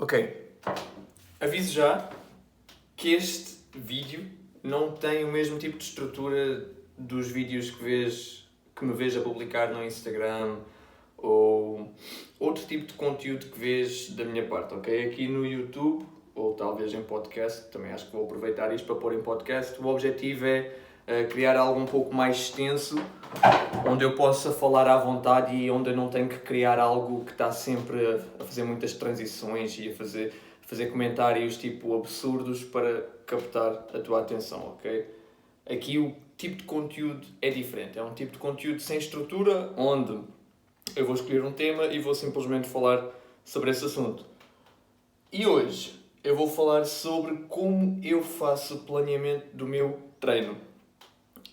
Ok, aviso já que este vídeo não tem o mesmo tipo de estrutura dos vídeos que me vês a publicar no Instagram ou outro tipo de conteúdo que vês da minha parte, ok? Aqui no YouTube, ou talvez em podcast, também acho que vou aproveitar isto para pôr em podcast, o objetivo é criar algo um pouco mais extenso, onde eu possa falar à vontade e onde eu não tenho que criar algo que está sempre a fazer muitas transições e a fazer comentários tipo absurdos para captar a tua atenção, ok? Aqui o tipo de conteúdo é diferente, é um tipo de conteúdo sem estrutura, onde eu vou escolher um tema e vou simplesmente falar sobre esse assunto. E hoje eu vou falar sobre como eu faço o planeamento do meu treino.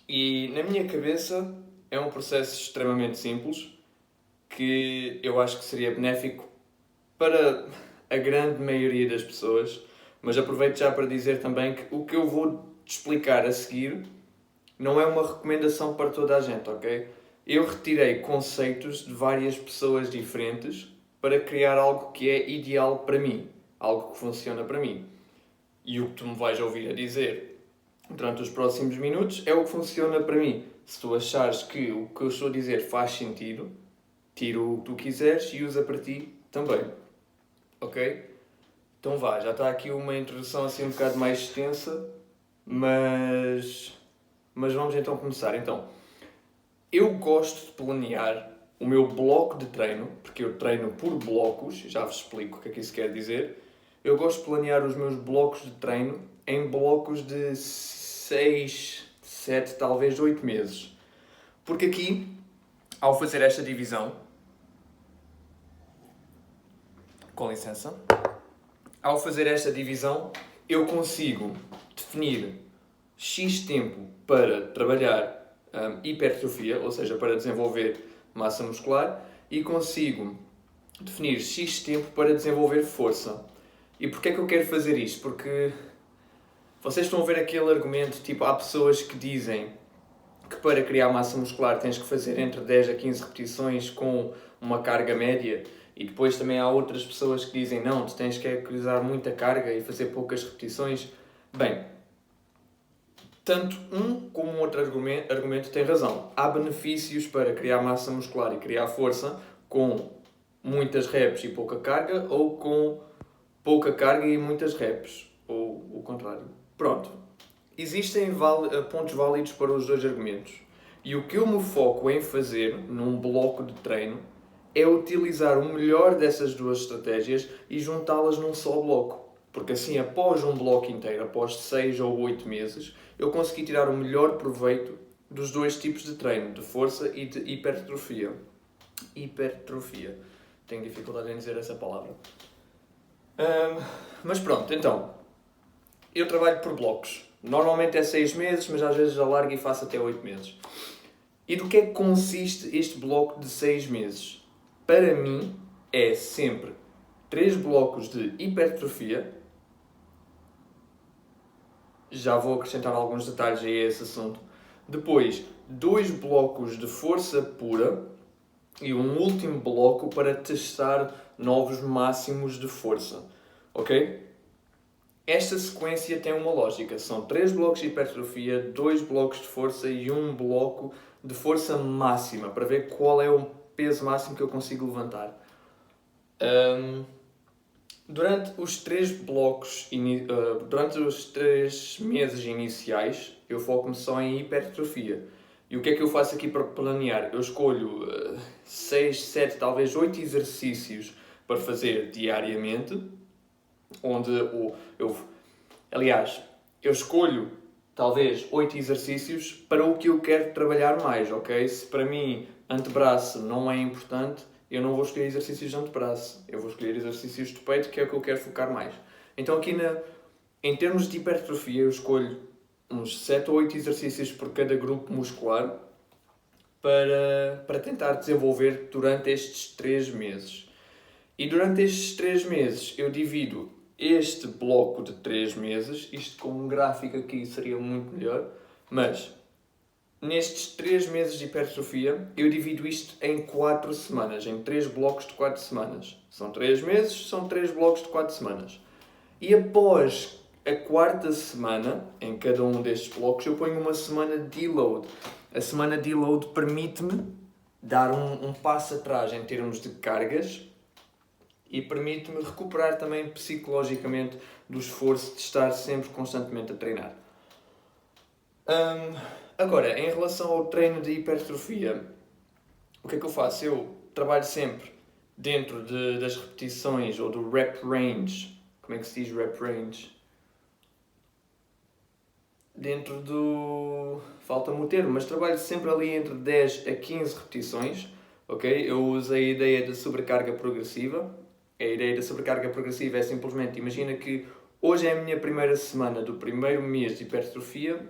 E na minha cabeça é um processo extremamente simples que eu acho que seria benéfico para a grande maioria das pessoas, mas aproveito já para dizer também que o que eu vou te explicar a seguir não é uma recomendação para toda a gente, ok? Eu retirei conceitos de várias pessoas diferentes para criar algo que é ideal para mim, algo que funciona para mim. E o que tu me vais ouvir a dizer durante os próximos minutos é o que funciona para mim. Se tu achares que o que eu estou a dizer faz sentido, tira o que tu quiseres e usa para ti também. Ok? Então vá, já está aqui uma introdução assim um bocado mais extensa, mas vamos então começar. Então, eu gosto de planear o meu bloco de treino, porque eu treino por blocos, já vos explico o que é que isso quer dizer. Eu gosto de planear os meus blocos de treino em blocos de 6, 7, talvez 8 meses. Porque aqui, ao fazer esta divisão, com licença, ao fazer esta divisão, eu consigo definir X tempo para trabalhar hipertrofia, ou seja, para desenvolver massa muscular, e consigo definir X tempo para desenvolver força. E porquê é que eu quero fazer isto? Porque vocês estão a ver aquele argumento, tipo, há pessoas que dizem que para criar massa muscular tens que fazer entre 10 a 15 repetições com uma carga média, e depois também há outras pessoas que dizem não, tu tens que utilizar muita carga e fazer poucas repetições. Bem, tanto um como o outro argumento tem razão. Há benefícios para criar massa muscular e criar força com muitas reps e pouca carga, ou com pouca carga e muitas reps, ou o contrário. Pronto. Existem pontos válidos para os dois argumentos. E o que eu me foco em fazer num bloco de treino é utilizar o melhor dessas duas estratégias e juntá-las num só bloco. Porque assim, após um bloco inteiro, após 6 ou 8 meses, eu consegui tirar o melhor proveito dos dois tipos de treino, de força e de hipertrofia. Hipertrofia. Tenho dificuldade em dizer essa palavra. Mas pronto, então, eu trabalho por blocos. Normalmente é 6 meses, mas às vezes alargo e faço até 8 meses. E do que é que consiste este bloco de 6 meses? Para mim, é sempre 3 blocos de hipertrofia. Já vou acrescentar alguns detalhes a esse assunto. Depois, 2 blocos de força pura e um último bloco para testar novos máximos de força. Ok? Esta sequência tem uma lógica. São 3 blocos de hipertrofia, 2 blocos de força e um bloco de força máxima, para ver qual é o peso máximo que eu consigo levantar. Durante os 3 blocos, durante os 3 meses iniciais, eu foco-me só em hipertrofia. E o que é que eu faço aqui para planear? Eu escolho 6, 7, talvez 8 exercícios para fazer diariamente, onde eu escolho talvez 8 exercícios para o que eu quero trabalhar mais, ok? Se para mim antebraço não é importante, eu não vou escolher exercícios de antebraço. Eu vou escolher exercícios de peito, que é o que eu quero focar mais. Então aqui em termos de hipertrofia, eu escolho uns 7 ou 8 exercícios por cada grupo muscular para tentar desenvolver durante estes 3 meses. E durante estes 3 meses eu divido este bloco de 3 meses, isto com um gráfico aqui seria muito melhor, mas nestes 3 meses de hipertrofia, eu divido isto em 4 semanas, em 3 blocos de 4 semanas. São 3 meses, são 3 blocos de 4 semanas. E após a 4ª semana, em cada um destes blocos, eu ponho uma semana de deload. A semana de deload permite-me dar um passo atrás em termos de cargas e permite-me recuperar também psicologicamente do esforço de estar sempre constantemente a treinar. Agora, em relação ao treino de hipertrofia, o que é que eu faço? Eu trabalho sempre dentro das repetições ou do rep range. Como é que se diz rep range? Dentro do... falta-me o termo, mas trabalho sempre ali entre 10 a 15 repetições. Ok? Eu uso a ideia da sobrecarga progressiva. A ideia da sobrecarga progressiva é simplesmente, imagina que hoje é a minha primeira semana do primeiro mês de hipertrofia,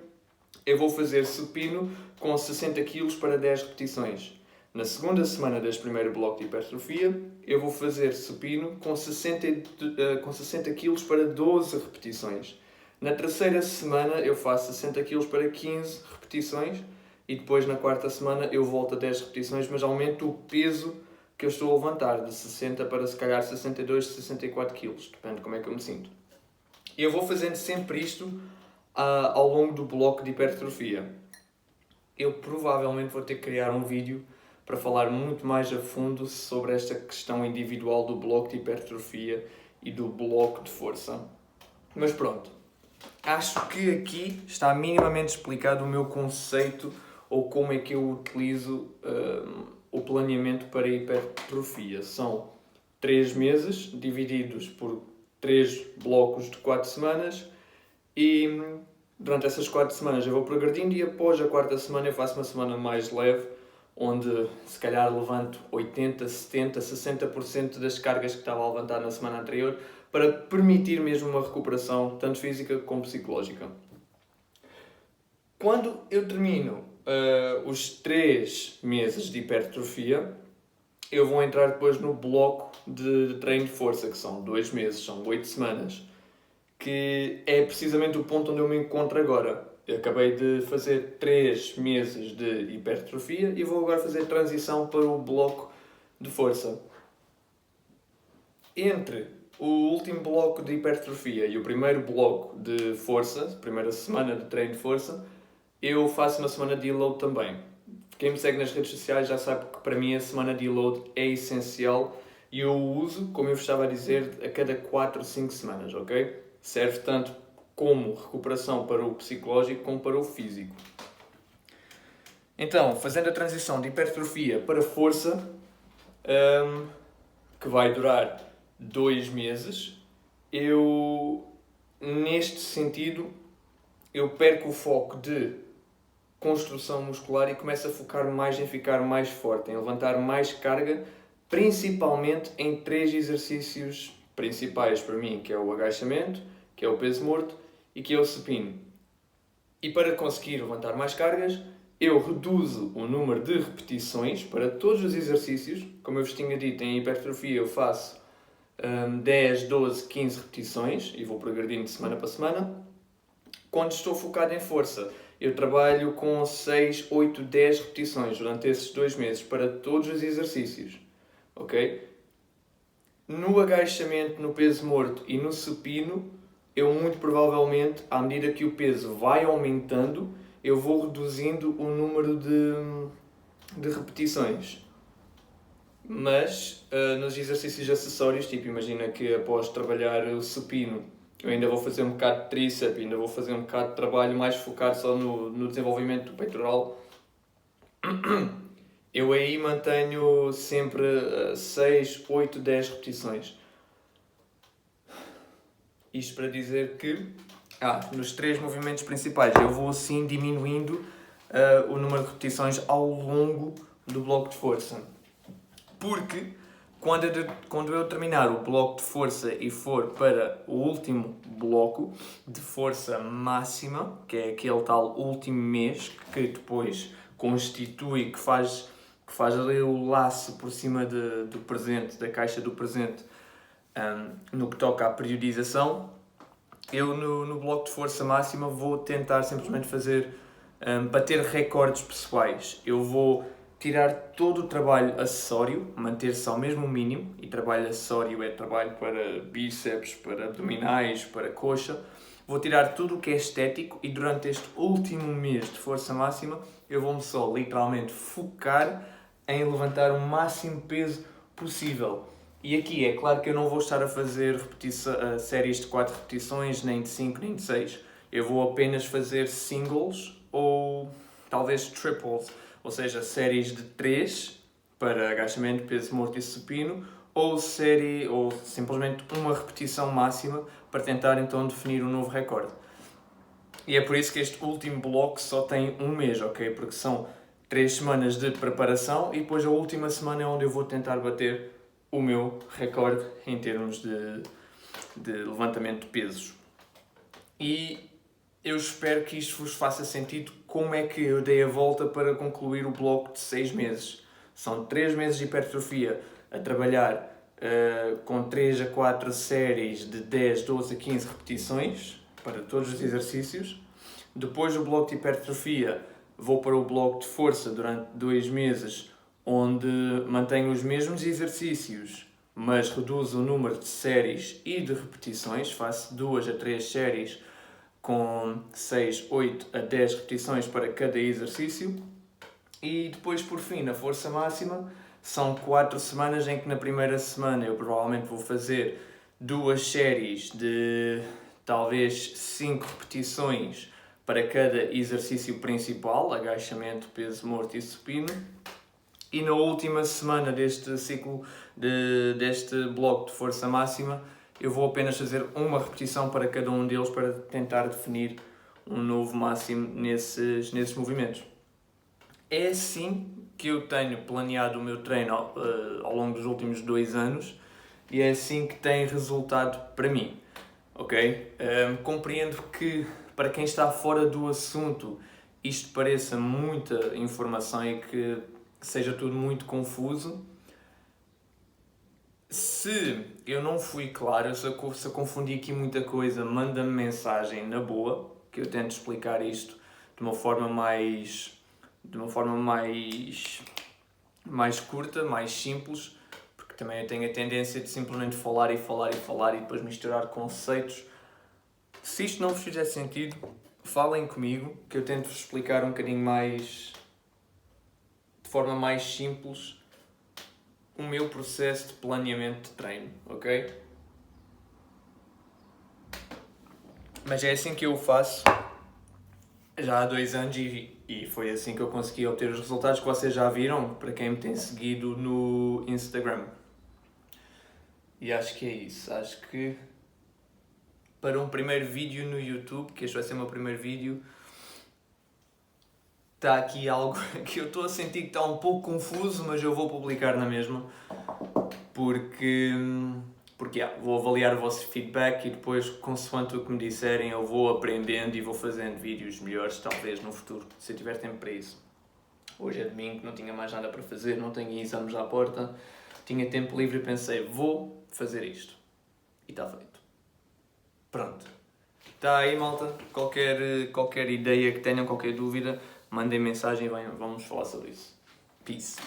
eu vou fazer supino com 60 kg para 10 repetições. Na segunda semana deste primeiro bloco de hipertrofia, eu vou fazer supino com 60 kg para 12 repetições. Na terceira semana eu faço 60 kg para 15 repetições e depois na 4ª semana eu volto a 10 repetições, mas aumento o peso que eu estou a levantar, de 60 para se calhar 62, 64 kg, depende de como é que eu me sinto. Eu vou fazendo sempre isto ao longo do bloco de hipertrofia. Eu provavelmente vou ter que criar um vídeo para falar muito mais a fundo sobre esta questão individual do bloco de hipertrofia e do bloco de força. Mas pronto, acho que aqui está minimamente explicado o meu conceito ou como é que eu utilizo o planeamento para hipertrofia. São 3 meses divididos por 3 blocos de 4 semanas e durante essas 4 semanas eu vou progredindo e após a 4ª semana eu faço uma semana mais leve, onde se calhar levanto 80, 70, 60% das cargas que estava a levantar na semana anterior para permitir mesmo uma recuperação tanto física como psicológica. Quando eu termino os 3 meses de hipertrofia, eu vou entrar depois no bloco de treino de força, que são 2 meses, são 8 semanas, que é precisamente o ponto onde eu me encontro agora. Eu acabei de fazer 3 meses de hipertrofia e vou agora fazer transição para o bloco de força. Entre o último bloco de hipertrofia e o primeiro bloco de força, primeira semana de treino de força, eu faço uma semana de deload também. Quem me segue nas redes sociais já sabe que para mim a semana de deload é essencial e eu uso, como eu vos estava a dizer, a cada 4 ou 5 semanas, ok? Serve tanto como recuperação para o psicológico como para o físico. Então, fazendo a transição de hipertrofia para força, que vai durar 2 meses, neste sentido, eu perco o foco de construção muscular e começo a focar mais em ficar mais forte, em levantar mais carga, principalmente em 3 exercícios principais para mim, que é o agachamento, que é o peso morto e que é o supino. E para conseguir levantar mais cargas, eu reduzo o número de repetições para todos os exercícios. Como eu vos tinha dito, em hipertrofia eu faço 10, 12, 15 repetições e vou progredindo de semana para semana. Quando estou focado em força, eu trabalho com 6, 8, 10 repetições durante esses 2 meses para todos os exercícios. Ok? No agachamento, no peso morto e no supino, eu muito provavelmente, à medida que o peso vai aumentando, eu vou reduzindo o número de repetições. Mas nos exercícios acessórios, tipo, imagina que após trabalhar o supino, eu ainda vou fazer um bocado de tríceps, ainda vou fazer um bocado de trabalho mais focado só no desenvolvimento do peitoral. Eu aí mantenho sempre 6, 8, 10 repetições. Isto para dizer que nos 3 movimentos principais eu vou assim diminuindo o número de repetições ao longo do bloco de força. Porque quando eu terminar o bloco de força e for para o último bloco de força máxima, que é aquele tal último mês que depois constitui, que faz ali o laço por cima do presente, da caixa do presente, no que toca à periodização, eu no bloco de força máxima vou tentar simplesmente fazer para ter recordes pessoais. Eu vou tirar todo o trabalho acessório, manter-se ao mesmo mínimo, e trabalho acessório é trabalho para bíceps, para abdominais, para coxa. Vou tirar tudo o que é estético e durante este último mês de força máxima eu vou-me só literalmente focar em levantar o máximo peso possível. E aqui é claro que eu não vou estar a fazer séries de 4 repetições, nem de 5, nem de 6. Eu vou apenas fazer singles ou talvez triples, ou seja, séries de 3 para agachamento, peso morto e supino, ou simplesmente uma repetição máxima para tentar então definir um novo recorde. E é por isso que este último bloco só tem um mês, ok? Porque são 3 semanas de preparação e depois a última semana é onde eu vou tentar bater o meu recorde em termos de levantamento de pesos. E eu espero que isto vos faça sentido como é que eu dei a volta para concluir o bloco de 6 meses. São 3 meses de hipertrofia a trabalhar com 3 a 4 séries de 10, 12 a 15 repetições para todos os exercícios. Depois do bloco de hipertrofia vou para o bloco de força durante 2 meses, onde mantenho os mesmos exercícios, mas reduzo o número de séries e de repetições. Faço 2 a 3 séries com 6, 8 a 10 repetições para cada exercício. E depois, por fim, na força máxima, são 4 semanas em que na primeira semana eu provavelmente vou fazer 2 séries de talvez 5 repetições para cada exercício principal, agachamento, peso morto e supino. E na última semana deste ciclo, deste bloco de força máxima, eu vou apenas fazer uma repetição para cada um deles para tentar definir um novo máximo nesses movimentos. É assim que eu tenho planeado o meu treino ao longo dos últimos 2 anos e é assim que tem resultado para mim, ok? Compreendo que para quem está fora do assunto isto pareça muita informação e que seja tudo muito confuso. Se eu não fui claro, se eu confundi aqui muita coisa, manda-me mensagem na boa, que eu tento explicar isto de uma forma mais curta, mais simples, porque também eu tenho a tendência de simplesmente falar e depois misturar conceitos. Se isto não vos fizer sentido, falem comigo, que eu tento vos explicar um bocadinho mais, de forma mais simples, o meu processo de planeamento de treino, ok? Mas é assim que eu faço já há 2 anos e foi assim que eu consegui obter os resultados que vocês já viram, para quem me tem seguido no Instagram. E acho que é isso. Acho que para um primeiro vídeo no YouTube, que este vai ser o meu primeiro vídeo, está aqui algo que eu estou a sentir que está um pouco confuso, mas eu vou publicar na mesma, porque vou avaliar o vosso feedback e depois, consoante o que me disserem, eu vou aprendendo e vou fazendo vídeos melhores, talvez no futuro, se eu tiver tempo para isso. Hoje é domingo, não tinha mais nada para fazer, não tenho exames à porta, tinha tempo livre e pensei, vou fazer isto. E está feito. Pronto. Está aí, malta. Qualquer ideia que tenham, qualquer dúvida, mandem mensagem e vamos falar sobre isso. Peace.